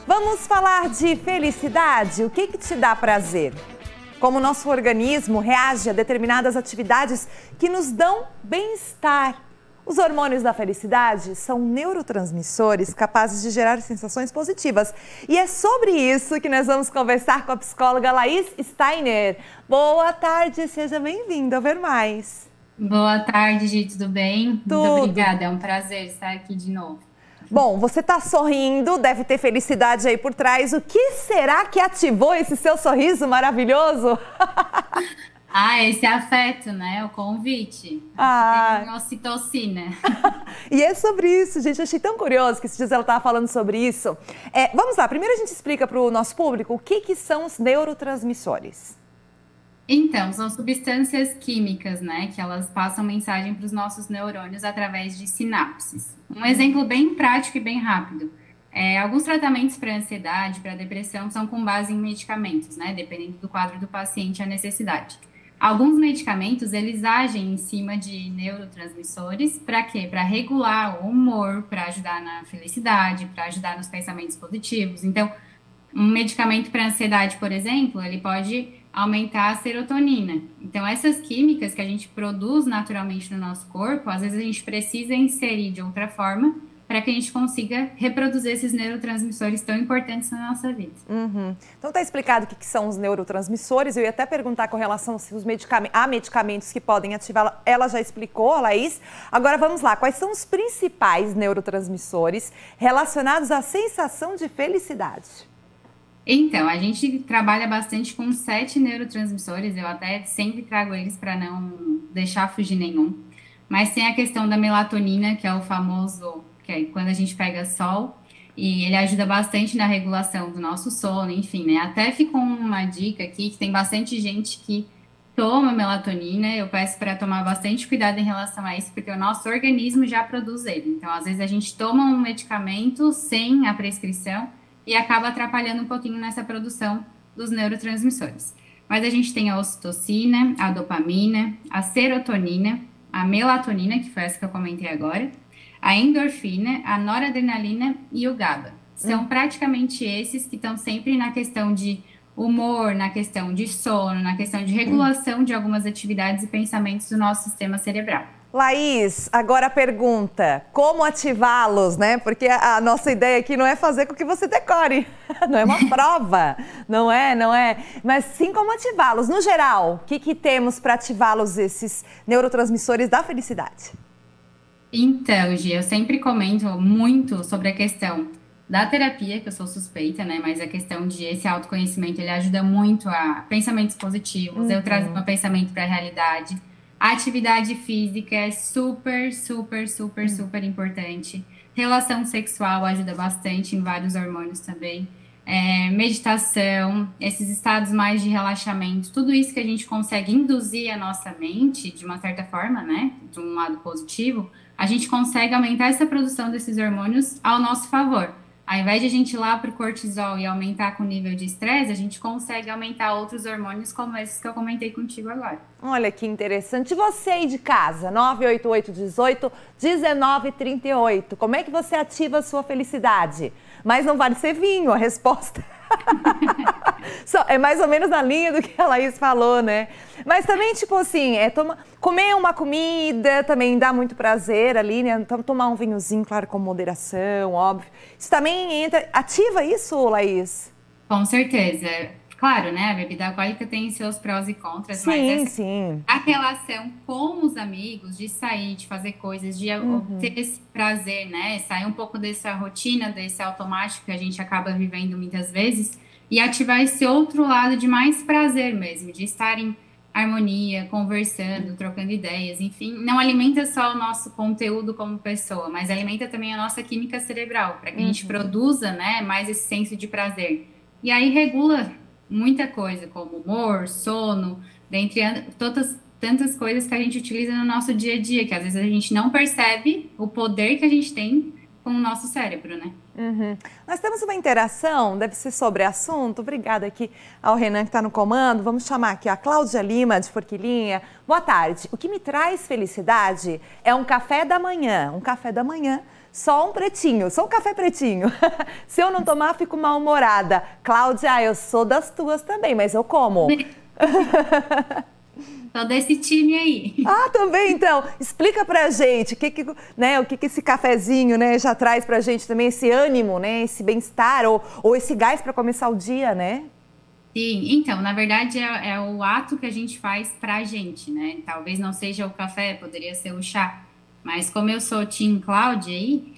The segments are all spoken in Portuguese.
Vamos falar de felicidade? O que te dá prazer? Como o nosso organismo reage a determinadas atividades que nos dão bem-estar. Os hormônios da felicidade são neurotransmissores capazes de gerar sensações positivas. E é sobre isso que nós vamos conversar com a psicóloga Laís Steiner. Boa tarde, seja bem-vinda ao Ver Mais. Boa tarde, Gi, tudo bem? Tudo. Muito obrigada, é um prazer estar aqui de novo. Bom, você está sorrindo, deve ter felicidade aí por trás. O que será que ativou esse seu sorriso maravilhoso? Esse afeto, né? O convite. Tem ocitocina. E é sobre isso, gente. Eu achei tão curioso que esses dias ela estava falando sobre isso. Vamos lá, primeiro a gente explica para o nosso público o que são os neurotransmissores. Então, são substâncias químicas, né? Que elas passam mensagem para os nossos neurônios através de sinapses. Um exemplo bem prático e bem rápido. Alguns tratamentos para ansiedade, para depressão, são com base em medicamentos, né? Dependendo do quadro do paciente, a necessidade. Alguns medicamentos, eles agem em cima de neurotransmissores, para quê? Para regular o humor, para ajudar na felicidade, para ajudar nos pensamentos positivos. Então, um medicamento para ansiedade, por exemplo, ele pode aumentar a serotonina. Então, essas químicas que a gente produz naturalmente no nosso corpo, às vezes a gente precisa inserir de outra forma para que a gente consiga reproduzir esses neurotransmissores tão importantes na nossa vida. Então está explicado o que são os neurotransmissores. Eu ia até perguntar com relação a medicamentos que podem ativá-la. Ela já explicou, a Laís. Agora vamos lá, quais são os principais neurotransmissores relacionados à sensação de felicidade? Então, a gente trabalha bastante com 7 neurotransmissores, eu até sempre trago eles para não deixar fugir nenhum. Mas tem a questão da melatonina, que é o famoso, que é quando a gente pega sol, e ele ajuda bastante na regulação do nosso sono, enfim, né? Até ficou uma dica aqui, que tem bastante gente que toma melatonina, eu peço para tomar bastante cuidado em relação a isso, porque o nosso organismo já produz ele. Então, às vezes a gente toma um medicamento sem a prescrição, e acaba atrapalhando um pouquinho nessa produção dos neurotransmissores. Mas a gente tem a ocitocina, a dopamina, a serotonina, a melatonina, que foi essa que eu comentei agora, a endorfina, a noradrenalina e o GABA. São praticamente esses que estão sempre na questão de humor, na questão de sono, na questão de regulação de algumas atividades e pensamentos do nosso sistema cerebral. Laís, agora a pergunta, como ativá-los, né? Porque a nossa ideia aqui não é fazer com que você decore, não é uma prova, não é, mas sim como ativá-los. No geral, o que temos para ativá-los, esses neurotransmissores da felicidade? Então, Gi, eu sempre comento muito sobre a questão da terapia, que eu sou suspeita, né? Mas a questão de esse autoconhecimento, ele ajuda muito a pensamentos positivos, eu trago meu pensamento para a realidade. A atividade física é super importante. Relação sexual ajuda bastante em vários hormônios também. Meditação, esses estados mais de relaxamento, tudo isso que a gente consegue induzir a nossa mente, de uma certa forma, né? De um lado positivo, a gente consegue aumentar essa produção desses hormônios ao nosso favor. Ao invés de a gente ir lá para o cortisol e aumentar com o nível de estresse, a gente consegue aumentar outros hormônios como esses que eu comentei contigo agora. Olha que interessante. E você aí de casa, 988-18-1938, como é que você ativa a sua felicidade? Mas não vale ser vinho, a resposta é mais ou menos na linha do que a Laís falou, né? Mas também, tipo assim, comer uma comida também dá muito prazer ali, né? Então, tomar um vinhozinho, claro, com moderação, óbvio. Isso também ativa isso, Laís? Com certeza. Claro, né? A bebida alcoólica tem seus prós e contras, mas a relação com os amigos, de sair, de fazer coisas, de ter esse prazer, né? Sair um pouco dessa rotina, desse automático que a gente acaba vivendo muitas vezes e ativar esse outro lado de mais prazer mesmo, de estar em harmonia, conversando, trocando ideias, enfim. Não alimenta só o nosso conteúdo como pessoa, mas alimenta também a nossa química cerebral, para que a gente produza, né, mais esse senso de prazer. E aí regula muita coisa, como humor, sono, dentre tantas coisas que a gente utiliza no nosso dia a dia, que às vezes a gente não percebe o poder que a gente tem com o nosso cérebro, né? Nós temos uma interação, deve ser sobre assunto. Obrigada aqui ao Renan que está no comando. Vamos chamar aqui a Cláudia Lima, de Forquilinha. Boa tarde. O que me traz felicidade é um café da manhã só um pretinho, só um café pretinho. Se eu não tomar, fico mal-humorada. Cláudia, eu sou das tuas também, mas eu como. Só desse time aí. Ah, também, então. Explica pra gente o que esse cafezinho, né, já traz pra gente também, esse ânimo, né, esse bem-estar ou esse gás para começar o dia, né? Sim, então, na verdade é o ato que a gente faz pra gente, né? Talvez não seja o café, poderia ser o chá, mas como eu sou Team Cláudia aí,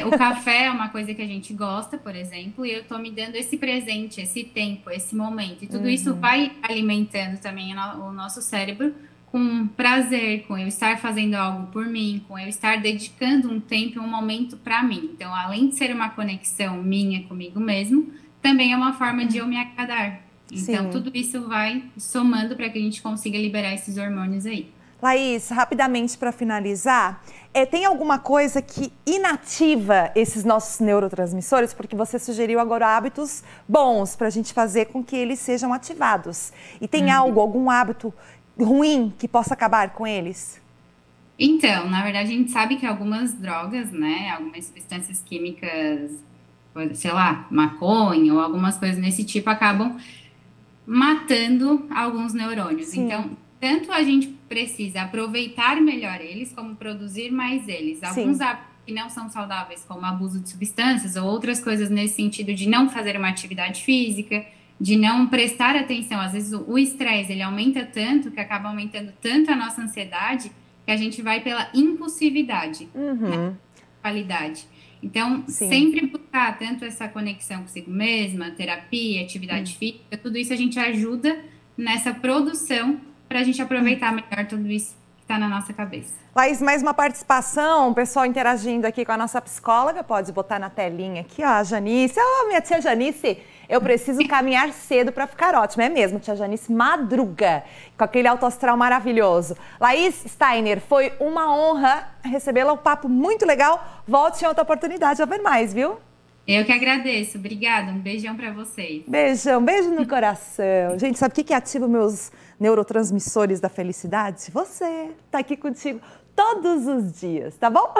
o café é uma coisa que a gente gosta, por exemplo, e eu tô me dando esse presente, esse tempo, esse momento, e tudo isso vai alimentando também o nosso cérebro com prazer, com eu estar fazendo algo por mim, com eu estar dedicando um tempo e um momento para mim. Então, além de ser uma conexão minha comigo mesmo, também é uma forma de eu me agradar. Então, tudo isso vai somando para que a gente consiga liberar esses hormônios aí. Laís, rapidamente para finalizar, tem alguma coisa que inativa esses nossos neurotransmissores? Porque você sugeriu agora hábitos bons para a gente fazer com que eles sejam ativados. E tem algum hábito ruim que possa acabar com eles? Então, na verdade, a gente sabe que algumas drogas, né, algumas substâncias químicas, sei lá, maconha ou algumas coisas desse tipo, acabam matando alguns neurônios. Sim. Então, tanto a gente precisa aproveitar melhor eles, como produzir mais eles. Alguns hábitos que não são saudáveis, como abuso de substâncias ou outras coisas nesse sentido de não fazer uma atividade física, de não prestar atenção. Às vezes o estresse, ele aumenta tanto, que acaba aumentando tanto a nossa ansiedade, que a gente vai pela impulsividade, né? Qualidade. Então, sempre buscar tanto essa conexão consigo mesma, terapia, atividade física, tudo isso a gente ajuda nessa produção para a gente aproveitar melhor tudo isso que está na nossa cabeça. Laís, mais uma participação, o pessoal interagindo aqui com a nossa psicóloga, pode botar na telinha aqui, ó, a Janice. Ó, minha tia Janice, eu preciso caminhar cedo para ficar ótima. É mesmo, tia Janice madruga, com aquele alto astral maravilhoso. Laís Steiner, foi uma honra recebê-la, um papo muito legal. Volte em outra oportunidade a ver mais, viu? Eu que agradeço, obrigada, um beijão para vocês. Beijão, beijo no coração. Gente, sabe o que ativa meus neurotransmissores da felicidade? Você, tá aqui contigo todos os dias, tá bom?